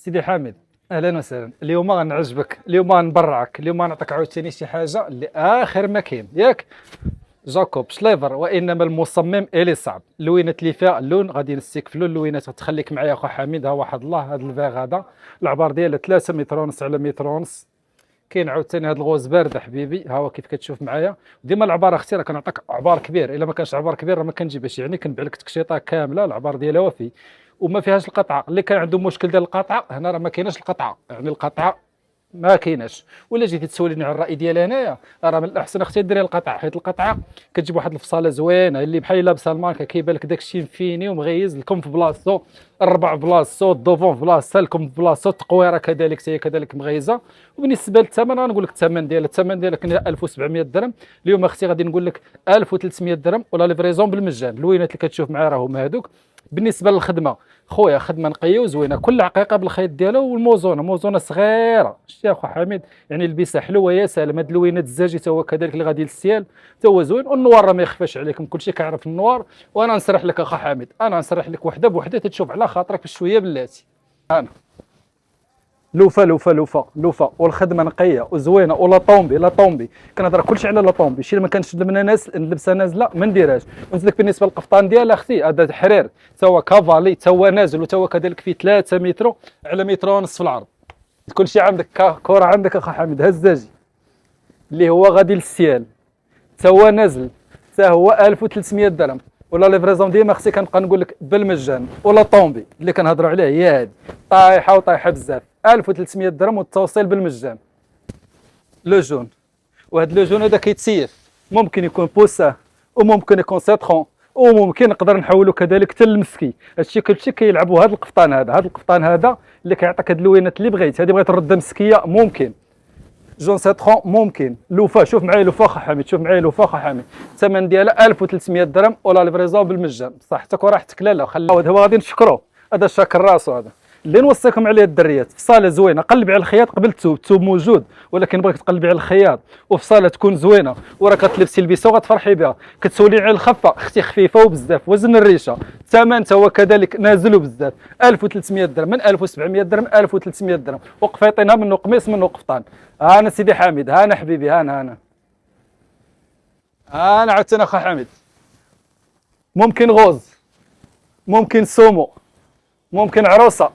سيدي حامد، اهلا وسهلا. اليوم غنعجبك، اليوم غنبرعك، اليوم غنعطيك عاوتاني شي حاجه اللي اخر ما كاين ياك. جاكوب شليفر، وانما المصمم اللي صعب. اللوينات اللي فيها اللون غادي نستكفلو، اللوينات غتخليك معايا اخو حميد. ها واحد الله، هذا الفيغ هذا العبار ديالها 3 متر ونص على متر ونص. كاين عاوتاني هذا الغوز بارد حبيبي، ها هو كيف كتشوف معايا. ديما العبار اختي راه كنعطيك عبار كبير، الا ما كانش عبار كبير راه ما كنجيبهاش، يعني كنبيع لك تكشيطه كامله العبار ديالها وفي وما فيهاش القطعه. اللي كان عنده مشكل ديال القطعه هنا راه ما كايناش القطعه، يعني القطعه ما كايناش. ولا جيتي تسوليني على الراي ديالي انايا، راه من الاحسن اختي ديري القطعه، حيت القطعه كتجيب واحد الفصاله زوينه اللي بحال لابسه الماركه، كيبان لك داكشي مفيني ومغيز لكم في بلاصتو، الربع في بلاصتو، الدوفون في بلاصتو، الكم في بلاصتو، التقويره كذلك هي كذلك مغيزه. وبالنسبه للثمن غنقول لك الثمن ديالها كان 1700 درهم. اليوم اختي غادي نقول لك 1300 درهم ولا ليفريزون بالمجان. اللوينات اللي كتشوف معايا راهم هادوك. بالنسبه للخدمه خويا، خدمه نقيه وزوينه، كل عقيقه بالخيط ديالها، والموزونه موزونه صغيره. شتي اخو حميد، يعني البسه حلوه يا سلام. هاد اللوينات الزاجي تا هو كذلك اللي غادي للسيال تا هو زوين. والنوار راه ما يخفاش عليكم، كلشي كيعرف النوار. وانا نسرح لك اخو حميد، انا نسرح لك وحده بوحده تتشوف على خاطرك بشويه بلاتي. انا لوفا لوفا لوفا لوفا، والخدمه نقيه وزوينه. ولا طومبي لا طومبي، كنهضر كلشي على لا طومبي. شي ما كانش نلبسها نازله ما نديرهاش. ونزيدك بالنسبه للقفطان ديالها اختي، هذا حرير تا هو كافالي، تا هو نازل، وتا هو كذلك فيه 3 متر على متر ونص في العرض. كلشي عندك كره عندك اخو حميد هزاجي اللي هو غادي للسيال، تا هو نازل، تا هو 1300 درهم. ولا ليفريزون ديما اختي كنبقى نقول لك بالمجان. ولا طومبي اللي كنهضروا عليه هي هذه، طايحه وطايحه بزاف، 1300 درهم والتوصيل بالمجان. لو جون، وهذا لو جون هذا كيتسيف، ممكن يكون بوساه وممكن يكون سيترون، وممكن نقدر نحولو كذلك حتى للمسكي. هادشي كلشي كيلعبوا هذا القفطان هذا، هذا القفطان هذا اللي كيعطيك هاد اللوينات اللي بغيت. هذه بغيت نردها مسكيه ممكن، جون سيترون ممكن، لوفا شوف معايا لوفا خا حميد، شوف معايا لوفا خا حميد. الثمن ديالها 1300 درهم ولا ليفريزون بالمجان. بصحتك وراحتك لالا خلاو. هذا هو غادي نشكرو، هذا شاكر راسو. هذا اللي نوصيكم عليه الدريات، في صاله زوينه قلبي على الخياط قبل الثوب موجود، ولكن بغيت تقلبي على الخياط وفي صاله تكون زوينه وراه كتلبسي البسه وغتفرحي بها. كتسولي على الخفه اختي، خفيفه وبزاف، وزن الريشه، الثمن تا هو كذلك نازل وبزاف. 1300 درهم من 1700 درهم 1300 درهم. وقفيطينها منه قميص منه قفطان. انا سيدي حميد، انا حبيبي، انا عاوتاني اخو حميد. ممكن غوز، ممكن سومو، ممكن عروسه،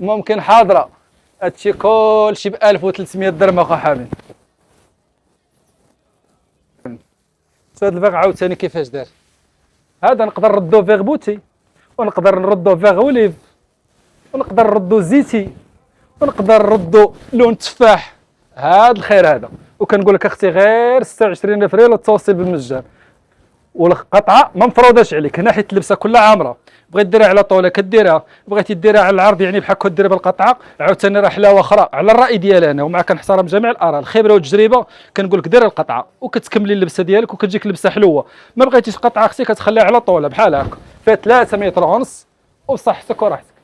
ممكن حاضره. هادشي كلشي ب 1300 درهم اخو حميد. هاد الفيغ عاوتاني كيفاش دار، هذا نقدر نردو فيغ بوتي، ونقدر نردو فيغ اوليف، ونقدر نردو زيتي، ونقدر نردو لون تفاح. هاد الخير هذا. وكنقول لك اختي غير 26 افريل التوصيل بالمجان. والقطعه ما مفروضاش عليك هنا، حيت اللبسه كلها عامره. بغيت ديرها على طوله كديرها، بغيتي ديرها على العرض يعني بحال كون ديرها بالقطعه. عاوتاني راه حلاوه اخرى على الراي ديالي انا، ومع كنحترم جميع الاراء، الخبره والتجربه. كنقول لك دير القطعه وكتكملي اللبسه ديالك وكتجيك لبسه حلوه. ما بغيتيش قطعه اختي كتخليها على طوله بحال هكا، فيها 3 متر ونص وبصحتك وراحتك.